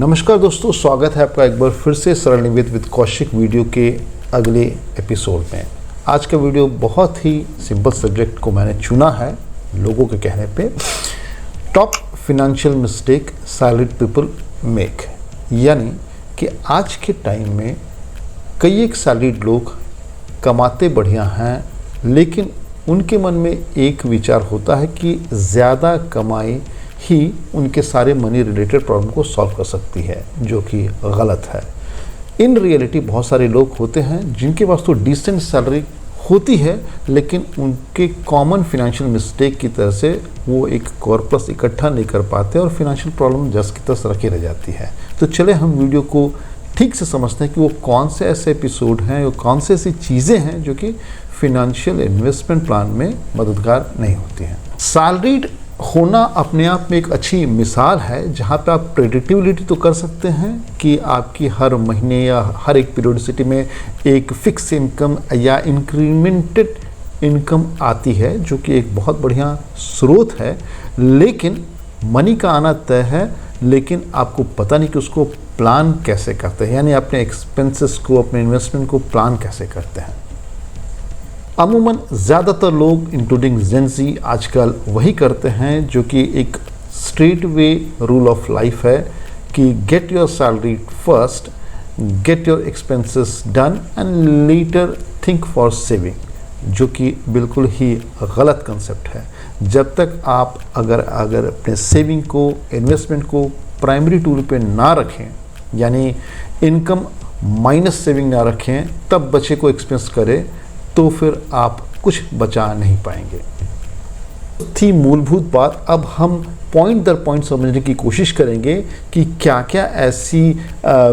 नमस्कार दोस्तों, स्वागत है आपका एक बार फिर से सरल निवेद विद कौशिक वीडियो के अगले एपिसोड में। आज का वीडियो बहुत ही सिंपल सब्जेक्ट को मैंने चुना है लोगों के कहने पे। Top financial mistake salaried people make, यानी कि आज के टाइम में कई एक सैलरीड लोग कमाते बढ़िया हैं, लेकिन उनके मन में एक विचार होता है कि ज़्यादा कमाई ही उनके सारे मनी रिलेटेड प्रॉब्लम को सॉल्व कर सकती है, जो कि गलत है। इन रियलिटी बहुत सारे लोग होते हैं जिनके पास तो डिसेंट सैलरी होती है, लेकिन उनके कॉमन फिनेंशियल मिस्टेक की तरह से वो एक कॉर्पस इकट्ठा नहीं कर पाते और फिनेंशियल प्रॉब्लम जस की तस रखी रह जाती है। तो चले हम वीडियो को ठीक से समझते हैं कि वो कौन से ऐसे एपिसोड हैं, वो कौन से ऐसी चीज़ें हैं जो कि फिनेंशियल इन्वेस्टमेंट प्लान में मददगार नहीं होती हैं। सैलरीड होना अपने आप में एक अच्छी मिसाल है, जहाँ पे आप प्रेडिक्टिबिलिटी तो कर सकते हैं कि आपकी हर महीने या हर एक पीरियडिसिटी में एक फिक्स इनकम या इंक्रीमेंटेड इनकम आती है, जो कि एक बहुत बढ़िया स्रोत है। लेकिन मनी का आना तय है, लेकिन आपको पता नहीं कि उसको प्लान कैसे करते हैं, यानी अपने एक्सपेंसेस को, अपने इन्वेस्टमेंट को प्लान कैसे करते हैं। अमूमन ज़्यादातर लोग इंक्लूडिंग जेन ज़ी आजकल वही करते हैं जो कि एक straight way rule of life है कि get your salary first, get your expenses done and later think for saving, जो कि बिल्कुल ही गलत कंसेप्ट है। जब तक आप अगर अपने सेविंग को, इन्वेस्टमेंट को प्राइमरी टूल पे ना रखें, यानी इनकम माइनस सेविंग ना रखें, तब बचे को एक्सपेंस करें, तो फिर आप कुछ बचा नहीं पाएंगे। थी मूलभूत बात। अब हम पॉइंट दर पॉइंट समझने की कोशिश करेंगे कि क्या क्या ऐसी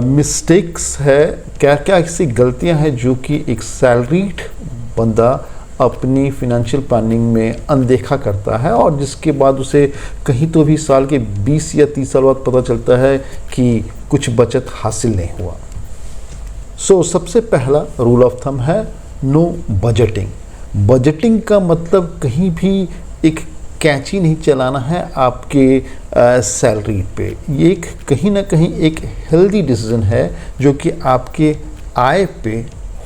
मिस्टेक्स है, क्या क्या ऐसी गलतियां हैं जो कि एक सैलरीड बंदा अपनी फिनेंशियल प्लानिंग में अनदेखा करता है, और जिसके बाद उसे कहीं तो भी साल के 20 या 30 साल बाद पता चलता है कि कुछ बचत हासिल नहीं हुआ। सबसे पहला रूल ऑफ थंब है नो बजटिंग। बजटिंग का मतलब कहीं भी एक कैंची नहीं चलाना है आपके सैलरी पे। ये एक कहीं ना कहीं एक हेल्दी डिसीजन है जो कि आपके आय पे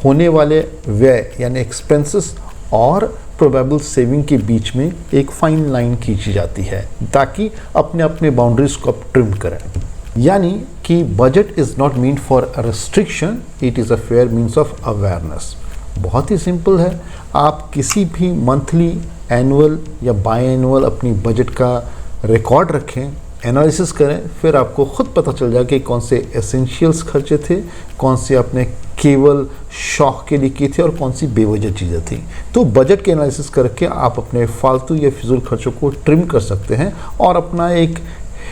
होने वाले व्यय यानी एक्सपेंसेस और प्रोबेबल सेविंग के बीच में एक फाइन लाइन खींची जाती है, ताकि अपने अपने बाउंड्रीज को आप ट्रिम करें। यानी कि budget is not mean for a restriction, it is a fair means of awareness. बहुत ही सिंपल है। आप किसी भी मंथली, एनुअल या बाई एनुअल अपनी बजट का रिकॉर्ड रखें, एनालिसिस करें, फिर आपको खुद पता चल जाए कि कौन से एसेंशियल्स खर्चे थे, कौन से आपने केवल शौक के लिए किए थे और कौन सी बेवजह चीज़ें थी। तो बजट के एनालिसिस करके आप अपने फालतू या फिजूल खर्चों को ट्रिम कर सकते हैं और अपना एक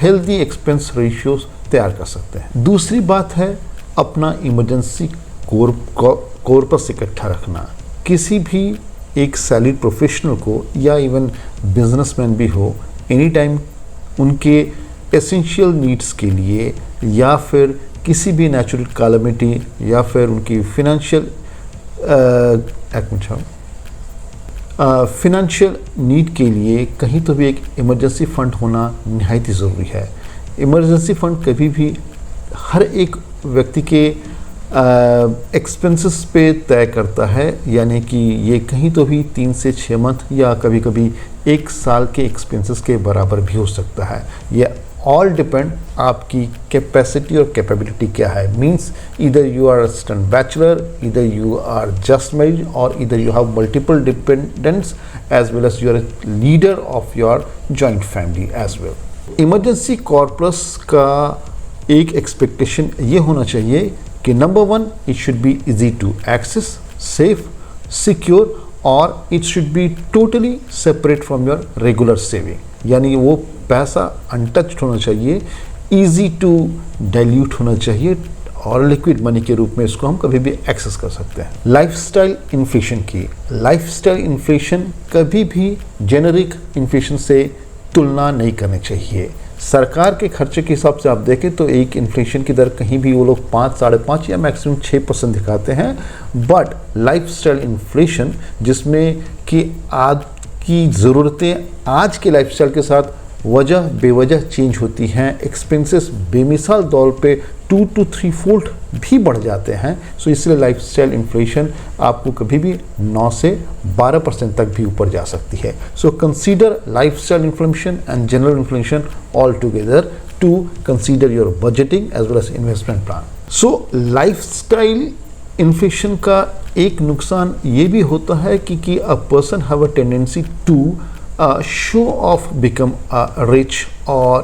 हेल्दी एक्सपेंस रेशियो तैयार कर सकते हैं। दूसरी बात है अपना इमरजेंसी कॉर्पस इकट्ठा रखना। किसी भी एक सैलरीड प्रोफेशनल को या इवन बिजनेसमैन भी हो, एनी टाइम उनके एसेंशियल नीड्स के लिए या फिर किसी भी नेचुरल कैलेमिटी या फिर उनकी फिनेंशियल नीड के लिए कहीं तो भी एक इमरजेंसी फंड होना निहायत ही ज़रूरी है। इमरजेंसी फंड कभी भी हर एक व्यक्ति के एक्सपेंसेस पे तय करता है, यानी कि ये कहीं तो भी 3 से 6 मंथ या कभी कभी 1 साल के एक्सपेंसेस के बराबर भी हो सकता है। ये ऑल डिपेंड आपकी कैपेसिटी और कैपेबिलिटी क्या है। मीन्स इधर यू आर स्टूडेंट बैचलर, इधर यू आर जस्ट मैरिड, और इधर you have multiple dependents as well as you are a leader of your joint family as well. Emergency corpus का एक एक्सपेक्टेशन ये होना चाहिए कि number 1, it should be easy to access, safe, secure, और it should be totally separate from your regular saving. यानी वो पैसा अनटच्ड होना चाहिए, इजी टू डाइल्यूट होना चाहिए, और लिक्विड मनी के रूप में इसको हम कभी भी एक्सेस कर सकते हैं। लाइफस्टाइल इन्फ्लेशन की, लाइफस्टाइल इन्फ्लेशन कभी भी जेनरिक इन्फ्लेशन से तुलना नहीं करनी चाहिए। सरकार के खर्चे के हिसाब से आप देखें तो एक इन्फ्लेशन की दर कहीं भी वो लोग 5, 5.5 या मैक्सिमम 6% दिखाते हैं, बट लाइफस्टाइल इन्फ्लेशन जिसमें कि आज की ज़रूरतें आज के लाइफस्टाइल के साथ वजह बेवजह चेंज होती हैं, एक्सपेंसेस बेमिसाल तौर पे 2 to 3 फोल्ड भी बढ़ जाते हैं। सो इसलिए लाइफस्टाइल इन्फ्लेशन आपको कभी भी 9 से 12% तक भी ऊपर जा सकती है। So consider lifestyle inflation and general inflation all together to consider your budgeting as well as investment plan. So lifestyle inflation का एक नुकसान ये भी होता है कि a person have a tendency to show off, become rich or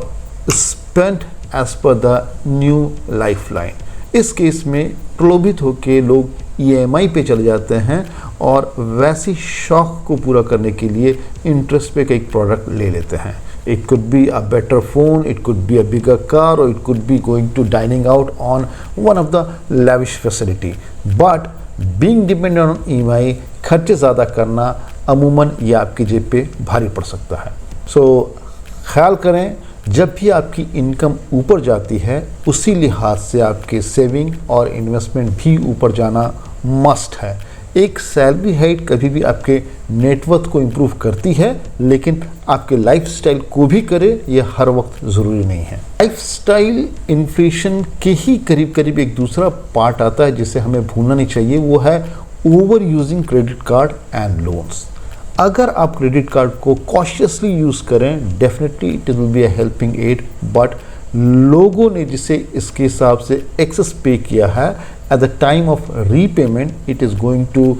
spend as per the new lifeline। इस case में प्रलोभित होकर लोग EMI पे चले जाते हैं और वैसी शौक को पूरा करने के लिए इंटरेस्ट पे कई प्रोडक्ट ले लेते हैं। It could be a better phone, it could be a bigger car, or it could be going to dining out on one of the lavish facility। But being dependent on EMI, खर्चे ज़्यादा करना अमूमन ये आपकी जेब पे भारी पड़ सकता है। सो ख्याल करें, जब भी आपकी इनकम ऊपर जाती है उसी लिहाज से आपके सेविंग और इन्वेस्टमेंट भी ऊपर जाना मस्ट है। एक सैलरी हाइक कभी भी आपके नेटवर्थ को इम्प्रूव करती है, लेकिन आपके लाइफस्टाइल को भी करे ये हर वक्त ज़रूरी नहीं है। लाइफस्टाइल इन्फ्लेशन के ही करीब करीब एक दूसरा पार्ट आता है जिसे हमें भूलना नहीं चाहिए, वो है over using credit card and loans. अगर आप क्रेडिट कार्ड को कॉशियसली यूज़ करें, definitely it will be a helping aid, but लोगों ने जिसे इसके हिसाब से एक्सेस पे किया है, at the time of repayment it is going to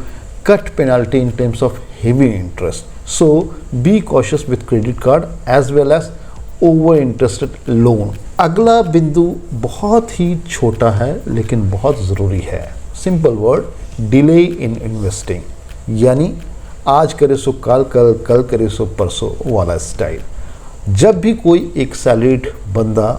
cut penalty in terms of heavy interest. So be cautious with credit card as well as over interested loan. अगला बिंदु बहुत ही छोटा है लेकिन बहुत ज़रूरी है। Simple word, delay in investing, यानी आज करे सो कल, कल करे सो परसों वाला स्टाइल। जब भी कोई एक सैलरीड बंदा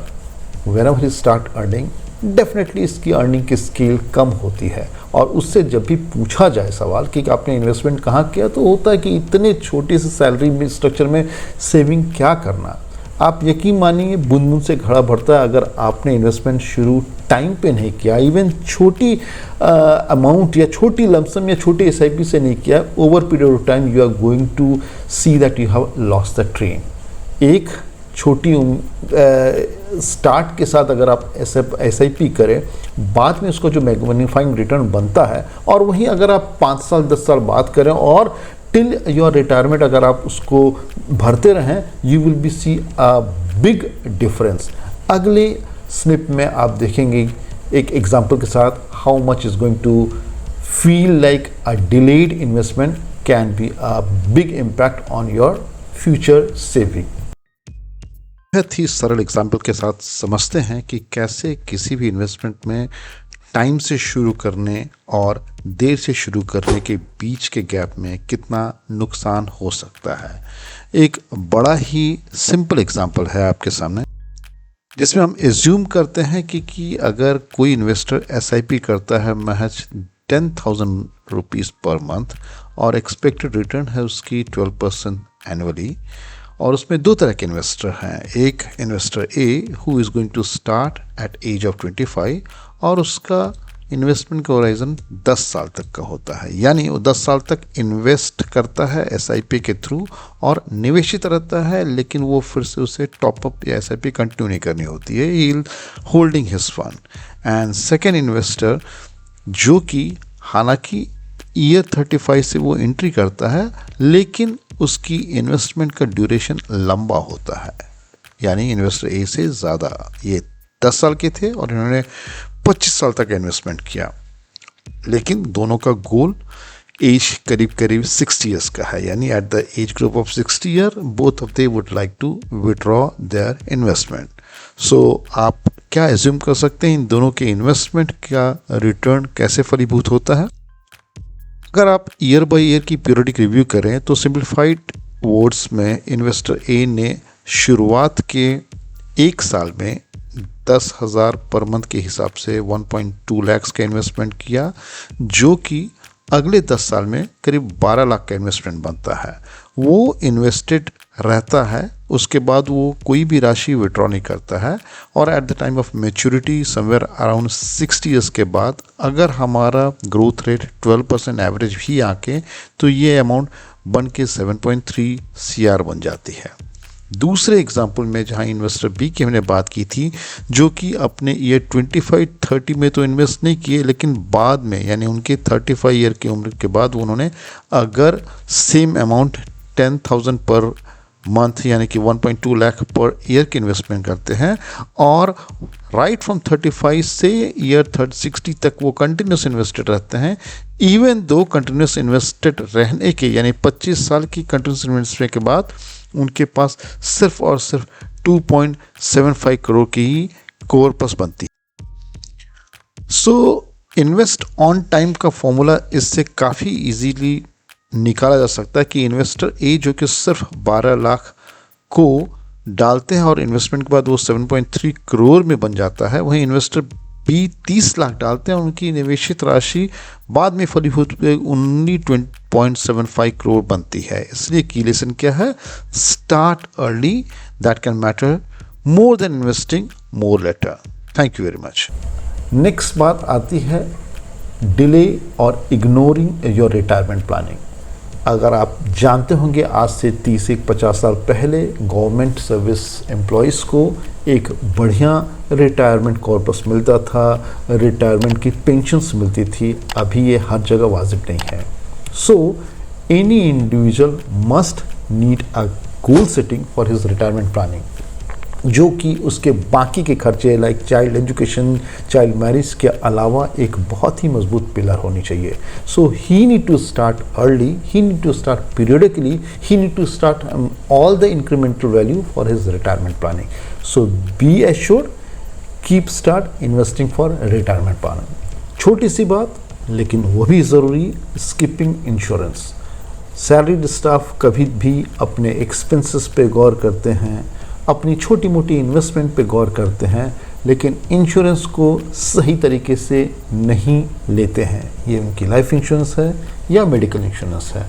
whenever he start earning, definitely इसकी अर्निंग की स्केल कम होती है और उससे जब भी पूछा जाए सवाल कि आपने इन्वेस्टमेंट कहाँ किया, तो होता है कि इतने छोटे से सैलरी में स्ट्रक्चर में सेविंग क्या करना। आप यकीन मानिए, बूंद बूंद से घड़ा भरता है। अगर आपने इन्वेस्टमेंट शुरू टाइम पे नहीं किया, इवन छोटी अमाउंट या छोटी लमसम या छोटी SIP से नहीं किया, over period of time you are going to see that you have lost the train. एक छोटी स्टार्ट के साथ अगर आप SIP करें, बाद में उसको जो मैग्नीफाइंग रिटर्न बनता है, और वहीं अगर आप 5 साल 10 साल बाद करें और टिल योर रिटायरमेंट अगर आप उसको भरते रहें, you will be see a big difference. अगले स्निप में आप देखेंगे एक एग्जांपल के साथ how much is going to feel like a delayed investment can be a big impact on your future saving. बहुत ही सरल एग्जांपल के साथ समझते हैं कि कैसे किसी भी इन्वेस्टमेंट में टाइम से शुरू करने और देर से शुरू करने के बीच के गैप में कितना नुकसान हो सकता है। एक बड़ा ही सिंपल एग्जांपल है आपके सामने, जिसमें हम एज्यूम करते हैं कि अगर कोई इन्वेस्टर SIP करता है महज 10,000 रुपीज़ पर मंथ और एक्सपेक्टेड रिटर्न है उसकी 12% एनुअली, और उसमें 2 तरह के इन्वेस्टर हैं। एक investor A who is going to start at age of 25 और उसका इन्वेस्टमेंट का होराइजन 10 साल तक का होता है, यानी वो 10 साल तक इन्वेस्ट करता है SIP के थ्रू और निवेशित रहता है, लेकिन वो फिर से उसे टॉपअप या SIP कंटिन्यू नहीं करनी होती है, he holding his fund. And second investor जो कि हालांकि ईयर 35 से वो एंट्री करता है, लेकिन उसकी इन्वेस्टमेंट का ड्यूरेशन लंबा होता है, यानी इन्वेस्टर A से ज़्यादा, ये 10 साल के थे और इन्होंने 25 साल तक इन्वेस्टमेंट किया, लेकिन दोनों का गोल एज करीब करीब 60 ईयर्स का है, यानी at the age group of 60 year both of they would like to withdraw their investment. So आप क्या एज्यूम कर सकते हैं इन दोनों के इन्वेस्टमेंट का रिटर्न कैसे फलीभूत होता है? अगर आप ईयर बाय ईयर की पीरियडिक रिव्यू करें तो सिंप्लीफाइड वर्ड्स में इन्वेस्टर A ने शुरुआत के 1 साल में 10,000 पर मंथ के हिसाब से 1.2 लाख का इन्वेस्टमेंट किया, जो कि अगले 10 साल में करीब 12 लाख का इन्वेस्टमेंट बनता है। वो इन्वेस्टेड रहता है, उसके बाद वो कोई भी राशि विड्रॉ नहीं करता है, और eight the time of maturity somewhere around 60 years के बाद अगर हमारा ग्रोथ रेट 12% एवरेज भी आके, तो ये अमाउंट बन के 7.3 CR बन जाती है। दूसरे एग्जाम्पल में जहां इन्वेस्टर बी की हमने बात की थी, जो कि अपने ईयर 25-30 में तो इन्वेस्ट नहीं किए, लेकिन बाद में यानी उनके 35 ईयर की उम्र के बाद उन्होंने अगर सेम अमाउंट 10,000 पर मंथ यानी कि 1.2 लाख पर ईयर की इन्वेस्टमेंट करते हैं और राइट फ्रॉम 35 से ईयर 60 तक वो कंटिन्यूस इन्वेस्टेड रहते हैं, इवन दो कंटिन्यूस इन्वेस्टेड रहने के यानी 25 साल की कंटिन्यूस इन्वेस्टमेंट के बाद उनके पास सिर्फ और सिर्फ 2.75 करोड़ की ही कॉर्पस बनती है। सो इन्वेस्ट ऑन टाइम का फॉर्मूला इससे काफ़ी इजीली निकाला जा सकता है कि इन्वेस्टर ए जो कि सिर्फ 12 लाख को डालते हैं और इन्वेस्टमेंट के बाद वो 7.3 करोड़ में बन जाता है, वहीं इन्वेस्टर बी 30 लाख डालते हैं और उनकी निवेशित राशि बाद में फलीभूत ओनली 20.75 करोड़ बनती है। इसलिए की लेसन क्या है? Start early, that can matter more than investing more later. Thank you very much. Next बात आती है डिले और इग्नोरिंग योर रिटायरमेंट प्लानिंग। अगर आप जानते होंगे आज से 30-50 साल पहले गवर्नमेंट सर्विस एम्प्लॉयज़ को एक बढ़िया रिटायरमेंट कॉर्पस मिलता था, रिटायरमेंट की पेंशन्स मिलती थी। अभी ये हर जगह वाजिब नहीं है। So any individual must need a goal setting for his retirement planning, जो कि उसके बाकी के खर्चे like child education, child marriage के अलावा एक बहुत ही मजबूत पिलर होनी चाहिए। So he need to start early, he need to start periodically, he need to start all the incremental value for his retirement planning. So be assured, keep start investing for retirement planning. छोटी सी बात लेकिन वो भी ज़रूरी, skipping insurance. Salaried staff कभी भी अपने expenses पे गौर करते हैं, अपनी छोटी मोटी इन्वेस्टमेंट पे गौर करते हैं, लेकिन इंश्योरेंस को सही तरीके से नहीं लेते हैं। ये उनकी लाइफ इंश्योरेंस है या मेडिकल इंश्योरेंस है।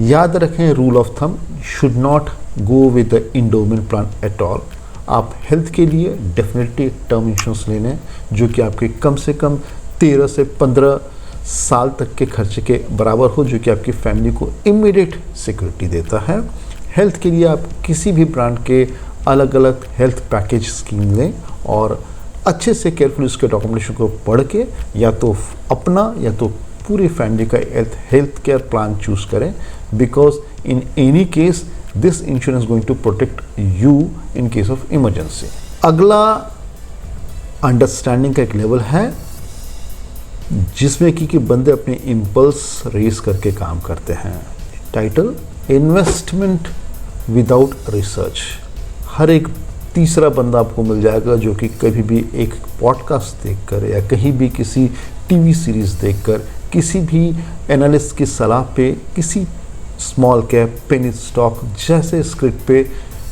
याद रखें, rule of thumb, should not go with the endowment plan at all. आप हेल्थ के लिए डेफिनेटली टर्म इंश्योरेंस ले लें, जो कि आपके कम से कम 13 से 15 साल तक के खर्चे के बराबर हो, जो कि आपकी फैमिली को इमीडिएट सिक्योरिटी देता है। हेल्थ के लिए आप किसी भी ब्रांड के अलग अलग हेल्थ पैकेज स्कीम लें और अच्छे से केयरफुली उसके डॉक्यूमेंटेशन को पढ़ के या तो अपना या तो पूरी फैमिली का हेल्थ केयर प्लान चूज़ करें, because in any case this insurance going to protect you in case of emergency. अगला अंडरस्टैंडिंग का एक लेवल है जिसमें कि बंदे अपने इम्पल्स रेस करके काम करते हैं। Title, investment without research. हर एक तीसरा बंदा आपको मिल जाएगा जो कि कभी भी एक पॉडकास्ट देखकर या कहीं भी किसी टीवी सीरीज़ देखकर, किसी भी एनालिस्ट की सलाह पे, किसी स्मॉल कैप, पेनी स्टॉक जैसे स्क्रिप्ट पे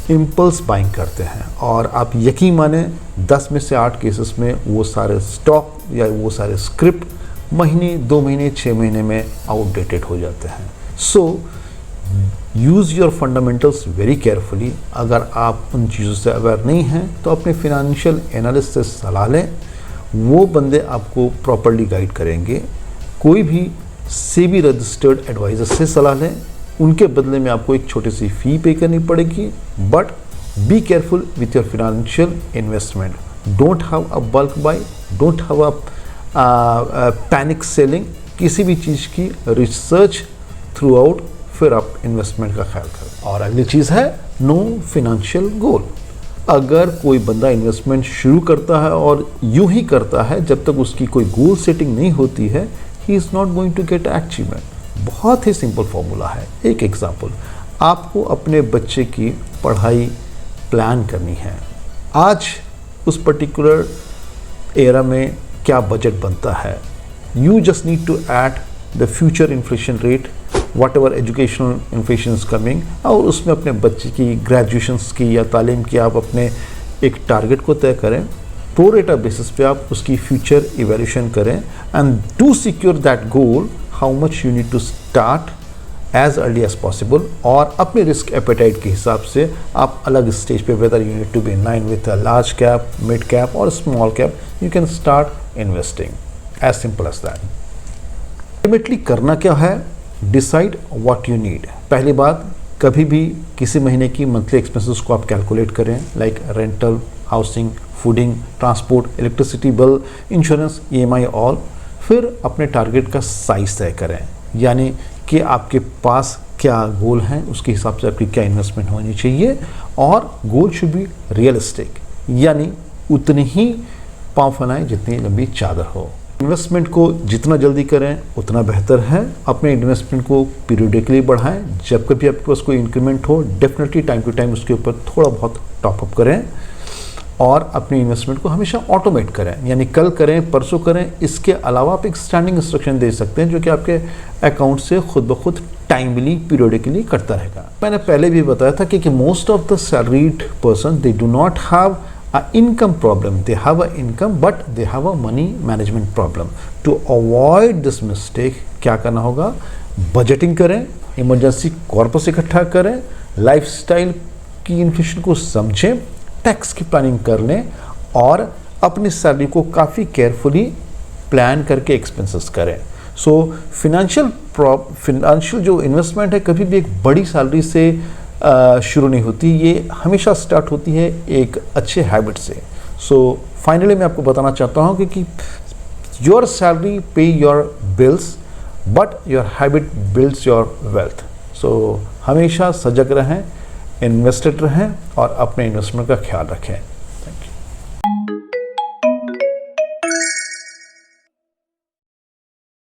इम्पल्स बाइंग करते हैं। और आप यकीन माने 10 में से 8 केसेस में वो सारे स्टॉक या वो सारे स्क्रिप्ट महीने, 2 महीने, 6 महीने में आउटडेटेड हो जाते हैं। So use your fundamentals very carefully. अगर आप उन चीज़ों से अवेयर नहीं हैं तो अपने फिनेंशियल एनालिस्ट से सलाह लें, वो बंदे आपको प्रॉपर्ली गाइड करेंगे। कोई भी सेबी रजिस्टर्ड एडवाइज़र से सलाह लें, उनके बदले में आपको एक छोटी सी फ़ी पे करनी पड़ेगी, but be careful with your financial investment. Don't have a bulk buy, don't have a panic selling. किसी भी चीज़ की रिसर्च थ्रू आउट, फिर आप इन्वेस्टमेंट का ख्याल करें। और अगली चीज़ है नो फिनेंशियल गोल। अगर कोई बंदा इन्वेस्टमेंट शुरू करता है और यूं ही करता है जब तक उसकी कोई गोल सेटिंग नहीं होती है, he is not going to get achievement. बहुत ही सिंपल फॉर्मूला है। एक एग्जांपल, आपको अपने बच्चे की पढ़ाई प्लान करनी है। आज उस पर्टिकुलर एरा में क्या बजट बनता है? You just need to add the future inflation rate, whatever educational inflation is coming, और उसमें अपने बच्चे की ग्रेजुएशंस की या तालीम की आप अपने एक टारगेट को तय करें। प्रो रेटा बेसिस पे आप उसकी फ्यूचर इवैल्यूएशन करें and to secure that goal how much you need to start as early as possible. और अपने रिस्क एपेटाइट के हिसाब से आप अलग स्टेज पे, whether you need to be in line with a large cap, mid cap और small cap, you can start investing. As simple as that. Ultimately करना क्या है? Decide what you need. पहली बात, कभी भी किसी महीने की मंथली एक्सपेंसेस को आप कैलकुलेट करें, like rental, housing, fooding, transport, electricity bill, insurance, EMI all. फिर अपने टारगेट का साइज तय करें, यानी कि आपके पास क्या गोल है, उसके हिसाब से आपकी क्या इन्वेस्टमेंट होनी चाहिए, और गोल शुड बी रियलिस्टिक, यानी उतनी ही पाँव फैलाएं जितनी लंबी चादर हो। इन्वेस्टमेंट को जितना जल्दी करें उतना बेहतर है। अपने इन्वेस्टमेंट को पीरियडिकली बढ़ाएं। जब कभी आपके पास कोई इंक्रीमेंट हो, डेफिनेटली टाइम टू टाइम उसके ऊपर थोड़ा बहुत टॉपअप करें, और अपनी इन्वेस्टमेंट को हमेशा ऑटोमेट करें, यानी कल करें, परसों करें। इसके अलावा आप एक स्टैंडिंग इंस्ट्रक्शन दे सकते हैं जो कि आपके अकाउंट से खुद ब खुद टाइमली पीरियडिकली करता रहेगा। मैंने पहले भी बताया था कि most of the salaried person they do not have a income problem, they have a income but they have a money management problem. To avoid this mistake क्या करना होगा, बजटिंग करें, इमरजेंसी कॉर्पस इकट्ठा करें, लाइफस्टाइल की inflation को समझें, tax की प्लानिंग कर लें, और अपनी सैलरी को काफ़ी केयरफुली प्लान करके एक्सपेंसेस करें। सो फिनेंशियल जो इन्वेस्टमेंट है कभी भी एक बड़ी सैलरी से शुरू नहीं होती, ये हमेशा स्टार्ट होती है एक अच्छे हैबिट से। सो फाइनली मैं आपको बताना चाहता हूँ कि your salary pays your bills but your habit builds your wealth. So हमेशा सजग रहें, इन्वेस्टेड रहें और अपने इन्वेस्टमेंट का ख्याल रखें।